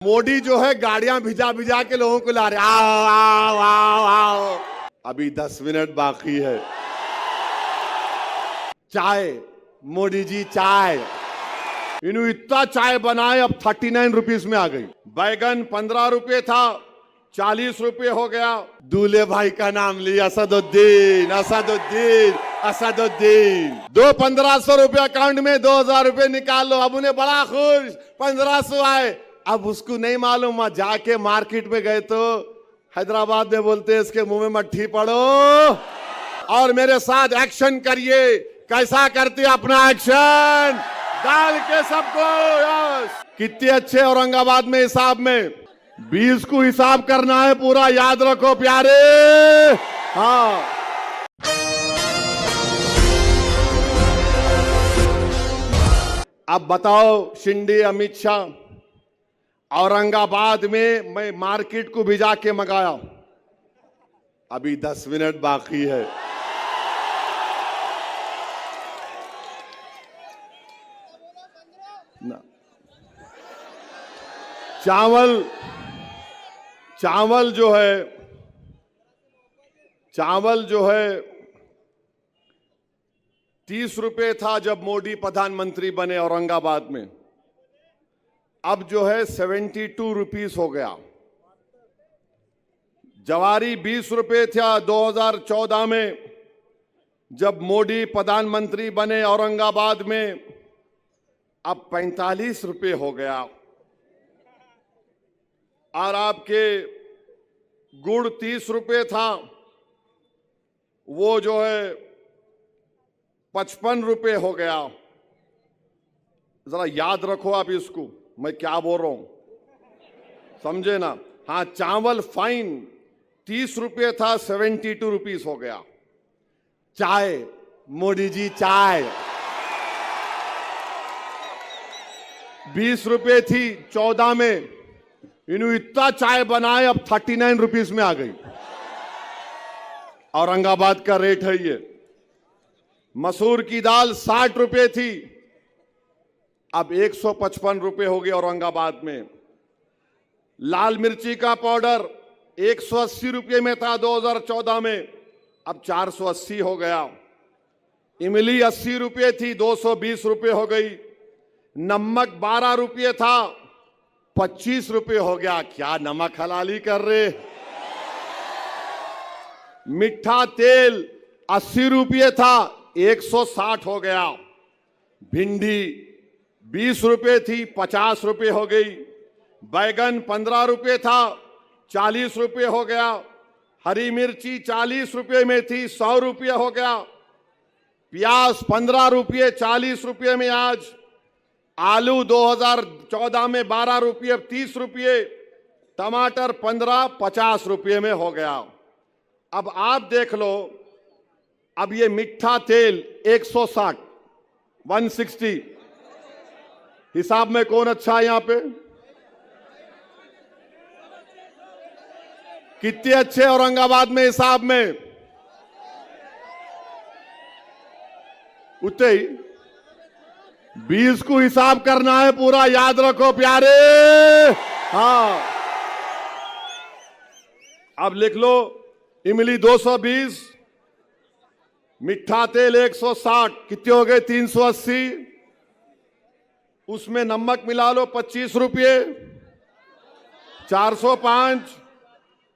मोदी जो है गाड़ियां भिजा भिजा के लोगों को ला रहे, आओ आओ आओ आओ। अभी 10 मिनट बाकी है। चाय, मोदी जी चाय, इन्होंने इतना चाय बनाए अब 39 रुपीस में आ गई। बैगन 15 रुपए था, 40 रुपए हो गया। दूल्हे भाई का नाम लिया, असदुद्दीन असदुद्दीन असदुद्दीन। 1500 रुपए अकाउंट में, 2000 रुपए निकाल लो। अब उन्हें बड़ा खुश, 1500 आए। अब उसको नहीं मालूम, जाके मार्केट में गए तो हैदराबाद में बोलते हैं इसके मुंह में मट्ठी पड़ो। और मेरे साथ एक्शन करिए। कैसा करते अपना एक्शन डाल के सबको। यस, कितने अच्छे औरंगाबाद में हिसाब में 20 को हिसाब करना है पूरा, याद रखो प्यारे। हाँ, अब बताओ शिंदे अमित शाह, औरंगाबाद में मैं मार्केट को भिजा के मंगाया। अभी 10 मिनट बाकी है। ना। चावल जो है 30 रुपए था जब मोदी प्रधानमंत्री बने औरंगाबाद में। अब जो है 72 रुपीस हो गया। जवारी 20 रुपए था 2014 में जब मोदी प्रधानमंत्री बने औरंगाबाद में। अब 45 रुपए हो गया। और आपके गुड़ 30 रुपए था, वो जो है 55 रुपए हो गया। जरा याद रखो आप इसको, मैं क्या बोल रहा हूं, समझे ना। हाँ, चावल फाइन 30 रुपए था, 72 रुपीस हो गया। चाय, मोदी जी चाय 20 रुपए थी 14 में, इन्होंने इतना चाय बनाए अब 39 रुपीस में आ गई। औरंगाबाद का रेट है ये। मसूर की दाल 60 रुपए थी, अब 155 रुपए हो गए औरंगाबाद में। लाल मिर्ची का पाउडर 180 रुपए में था 2014 में, अब 480 हो गया। इमली 80 रुपए थी, 220 रुपए हो गई। नमक 12 रुपए था, 25 रुपए हो गया। क्या नमक हलाली कर रहे। मीठा तेल 80 रुपए था, 160 हो गया। भिंडी 20 रुपए थी, 50 रुपए हो गई। बैगन 15 रुपए था, 40 रुपए हो गया। हरी मिर्ची 40 रुपए में थी, 100 रुपए हो गया। प्याज 15 रुपए, 40 रुपए में आज। आलू 2014 में 12 रुपये, अब 30 रुपये। टमाटर 15, 50 रुपये में हो गया। अब आप देख लो, अब ये मीठा तेल 160, 160 हिसाब में कौन अच्छा है यहां पे? कितने अच्छे औरंगाबाद में हिसाब में? उतने ही 20 को हिसाब करना है पूरा, याद रखो प्यारे। हाँ, अब लिख लो, इमली 220, मीठा तेल 160, कितने हो गए? 380। उसमें नमक मिला लो 25 रुपये, 405।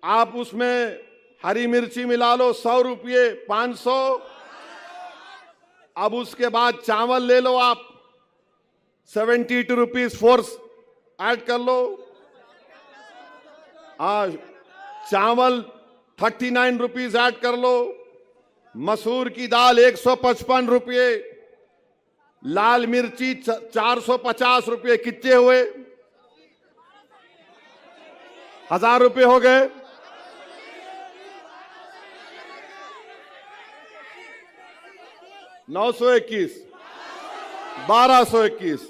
आप उसमें हरी मिर्ची मिला लो 100 रुपये, 500। अब उसके बाद चावल ले लो आप 72 रुपीज, फोर्स ऐड कर लो। चावल 39 रुपीज ऐड कर लो। मसूर की दाल 155 रुपये। लाल मिर्ची 450 रुपये, कितने हुए? 1000 रुपये हो गए। नौ 1221।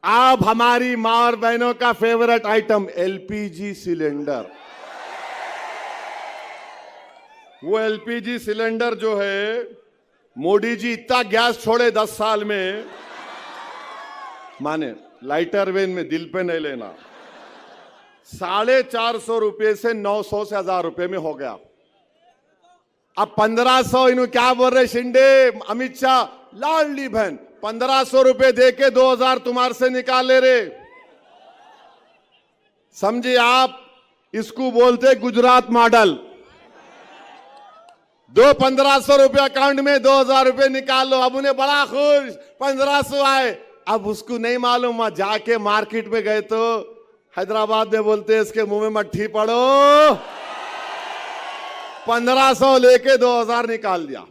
अब हमारी मां और बहनों का फेवरेट आइटम एलपीजी सिलेंडर। वो एलपीजी सिलेंडर जो है, मोदी जी इतना गैस छोड़े 10 साल में, माने लाइटर वेन में, दिल पे नहीं लेना। 450 रुपए से 900 से 1000 रुपए में हो गया। अब 1500 इन्हों क्या बोल रहे शिंदे अमित शाह, लाडली बहन 1500 रुपए दे के 2000 तुम्हारे से निकाल ले रे। समझे आप, इसको बोलते गुजरात मॉडल। 1500 रुपए अकाउंट में 2000 रुपए निकाल लो। अब उन्हें बड़ा खुश 1500 आए। अब उसको नहीं मालूम, जाके मार्केट में गए तो हैदराबाद में बोलते हैं इसके मुंह में मट्ठी पड़ो, 1500 लेके 2000 निकाल दिया।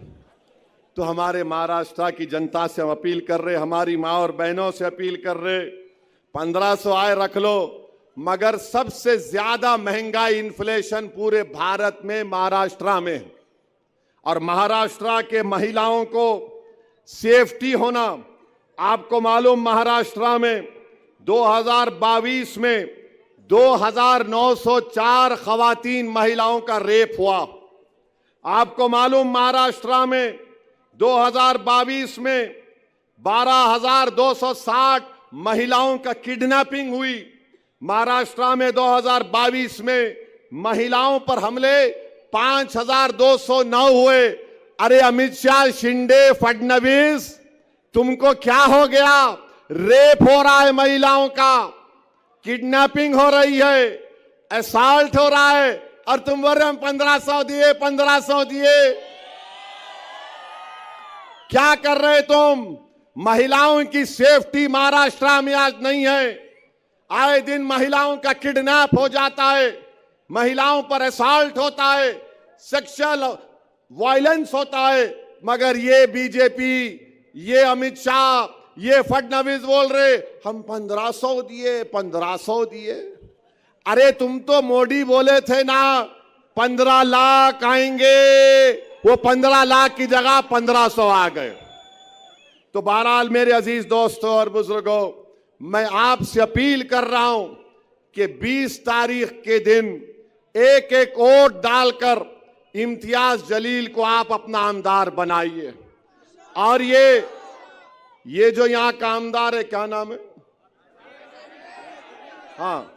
तो हमारे महाराष्ट्र की जनता से हम अपील कर रहे, हमारी माँ और बहनों से अपील कर रहे, 1500 आए रख लो, मगर सबसे ज्यादा महंगाई इन्फ्लेशन पूरे भारत में महाराष्ट्र में है। और महाराष्ट्र के महिलाओं को सेफ्टी होना, आपको मालूम महाराष्ट्र में 2022 में 2904 खवातीन महिलाओं का रेप हुआ। आपको मालूम महाराष्ट्र में 2022 में 12,260 महिलाओं का किडनैपिंग हुई। महाराष्ट्र में 2022 में महिलाओं पर हमले 5,209 हुए। अरे अमित शाह, शिंदे, फडणवीस, तुमको क्या हो गया? रेप हो रहा है महिलाओं का, किडनैपिंग हो रही है, असॉल्ट हो रहा है, और तुम बोल रहे हम 1500 दिए, 1500 दिए। क्या कर रहे तुम? महिलाओं की सेफ्टी महाराष्ट्र में आज नहीं है। आए दिन महिलाओं का किडनैप हो जाता है, महिलाओं पर असॉल्ट होता है, सेक्सुअल वायलेंस होता है। मगर ये बीजेपी, ये अमित शाह, ये फडणवीस बोल रहे हम 1500 दिए, 1500 दिए। अरे तुम तो मोदी बोले थे ना 15 लाख आएंगे, वो 15 लाख की जगह 1500 आ गए। तो बहरहाल मेरे अजीज दोस्तों और बुजुर्गों, मैं आपसे अपील कर रहा हूं कि 20 तारीख के दिन एक एक वोट डालकर इम्तियाज जलील को आप अपना आमदार बनाइए। और ये जो यहां का आमदार है, क्या नाम है? हाँ,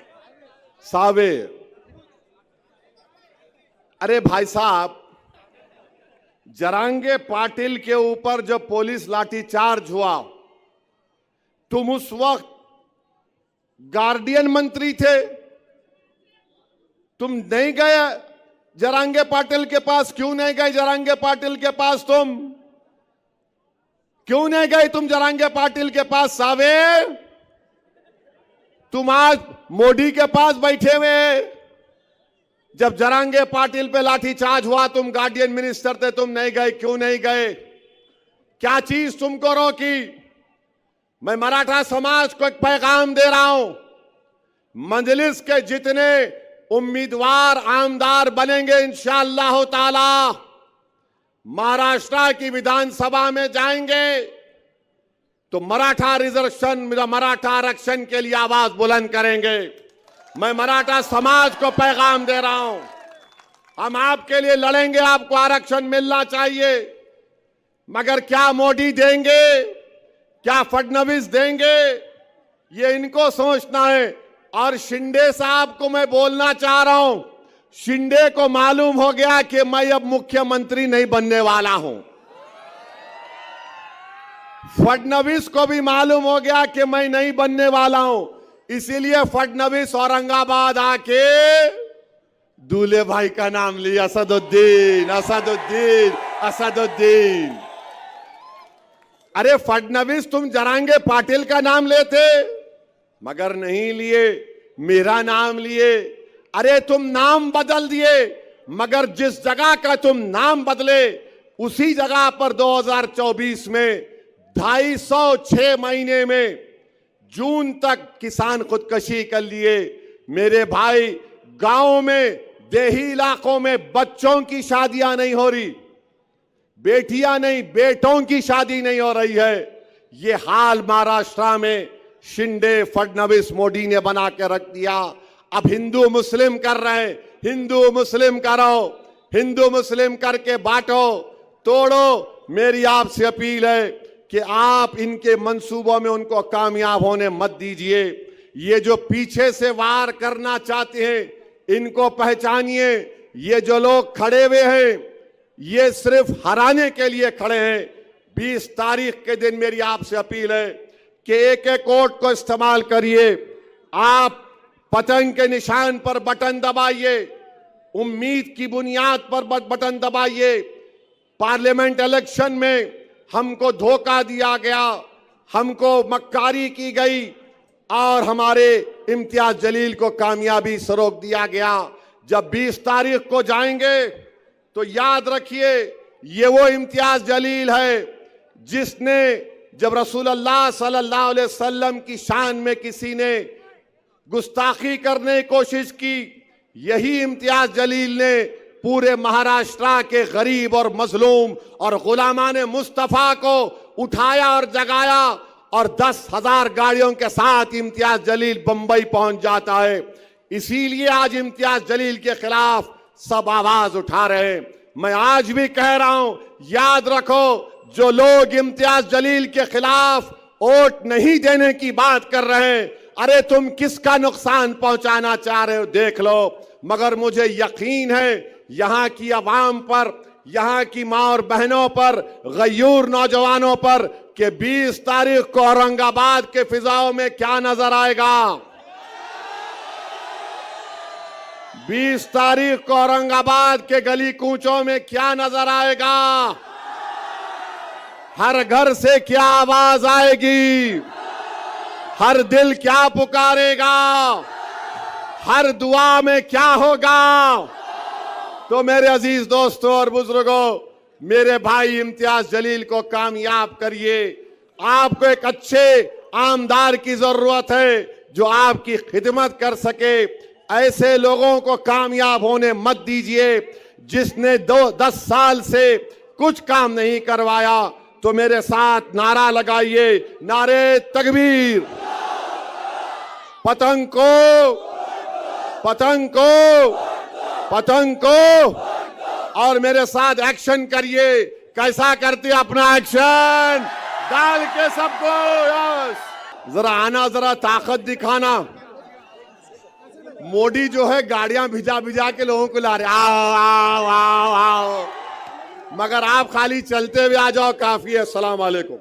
सावे। अरे भाई साहब, जरांगे पाटिल के ऊपर जब पुलिस लाठीचार्ज हुआ, तुम उस वक्त गार्डियन मंत्री थे, तुम नहीं गए जरांगे पाटिल के पास? क्यों नहीं गए जरांगे पाटिल के पास? तुम क्यों नहीं गए तुम जरांगे पाटिल के पास? सावे, तुम आज मोदी के पास बैठे हुए, जब जरांगे पाटिल पे लाठीचार्ज हुआ तुम गार्डियन मिनिस्टर थे, तुम नहीं गए। क्यों नहीं गए? क्या चीज तुमको रोकी? मैं मराठा समाज को एक पैगाम दे रहा हूं, मजलिस के जितने उम्मीदवार आमदार बनेंगे इंशाअल्लाह ताला, महाराष्ट्र की विधानसभा में जाएंगे तो मराठा रिजर्वेशन, मराठा आरक्षण के लिए आवाज बुलंद करेंगे। मैं मराठा समाज को पैगाम दे रहा हूं, हम आपके लिए लड़ेंगे, आपको आरक्षण मिलना चाहिए। मगर क्या मोदी देंगे, क्या फडणवीस देंगे, ये इनको सोचना है। और शिंदे साहब को मैं बोलना चाह रहा हूं, शिंदे को मालूम हो गया कि मैं अब मुख्यमंत्री नहीं बनने वाला हूं। फडणवीस को भी मालूम हो गया कि मैं नहीं बनने वाला हूं, इसीलिए फडणवीस औरंगाबाद आके दूल्हे भाई का नाम लिया, असदुद्दीन, असदुद्दीन, असदुद्दीन। अरे फडणवीस, तुम जरांगे पाटिल का नाम लेते, मगर नहीं लिए, मेरा नाम लिए। अरे तुम नाम बदल दिए, मगर जिस जगह का तुम नाम बदले उसी जगह पर 2024 में 256 महीने में जून तक किसान खुदकशी कर लिए। मेरे भाई, गांव में, देही इलाकों में बच्चों की शादियां नहीं हो रही, बेटियां नहीं, बेटों की शादी नहीं हो रही है। ये हाल महाराष्ट्र में शिंदे, फडणवीस, मोदी ने बना के रख दिया। अब हिंदू मुस्लिम कर रहे हैं, हिंदू मुस्लिम करो, हिंदू मुस्लिम करके बांटो, तोड़ो। मेरी आपसे अपील है कि आप इनके मंसूबों में उनको कामयाब होने मत दीजिए। ये जो पीछे से वार करना चाहते हैं इनको पहचानिए। ये जो लोग खड़े हुए हैं ये सिर्फ हराने के लिए खड़े हैं। 20 तारीख के दिन मेरी आपसे अपील है कि एक एक वोट को इस्तेमाल करिए। आप पतंग के निशान पर बटन दबाइए, उम्मीद की बुनियाद पर बटन दबाइए। पार्लियामेंट इलेक्शन में हमको धोखा दिया गया, हमको मक्कारी की गई और हमारे इम्तियाज जलील को कामयाबी से रोक दिया गया। जब 20 तारीख को जाएंगे तो याद रखिए ये वो इम्तियाज जलील है जिसने जब रसूलुल्लाह सल्लल्लाहु अलैहि वसल्लम की शान में किसी ने गुस्ताखी करने की कोशिश की, यही इम्तियाज जलील ने पूरे महाराष्ट्र के गरीब और मजलूम और गुलामान मुस्तफा को उठाया और जगाया और 10,000 गाड़ियों के साथ इम्तियाज जलील बंबई पहुंच जाता है। इसीलिए आज इम्तियाज जलील के खिलाफ सब आवाज उठा रहे हैं। मैं आज भी कह रहा हूं, याद रखो, जो लोग इम्तियाज जलील के खिलाफ वोट नहीं देने की बात कर रहे हैं, अरे तुम किसका नुकसान पहुंचाना चाह रहे हो देख लो। मगर मुझे यकीन है यहां की आवाम पर, यहां की मां और बहनों पर, गयूर नौजवानों पर कि 20 तारीख को औरंगाबाद के फिजाओं में क्या नजर आएगा। 20 तारीख को औरंगाबाद के गली कूचों में क्या नजर आएगा। हर घर से क्या आवाज आएगी, हर दिल क्या पुकारेगा, हर दुआ में क्या होगा। तो मेरे अजीज दोस्तों और बुजुर्गों, मेरे भाई इम्तियाज जलील को कामयाब करिए। आपको एक अच्छे आमदार की जरूरत है जो आपकी खिदमत कर सके। ऐसे लोगों को कामयाब होने मत दीजिए। जिसने 10 साल से कुछ काम नहीं करवाया, तो मेरे साथ नारा लगाइए, नारे तकबीर। पतंग को, पतंग को, पतंग को। और मेरे साथ एक्शन करिए। कैसा करते अपना एक्शन डाल के सबको। यस, जरा आना, जरा ताकत दिखाना। मोदी जो है गाड़ियां भिजा भिजा के लोगों को ला रहे, आओ आओ आओ आओ, मगर आप खाली चलते हुए आ जाओ, काफी है। अस्सलाम वालेकुम।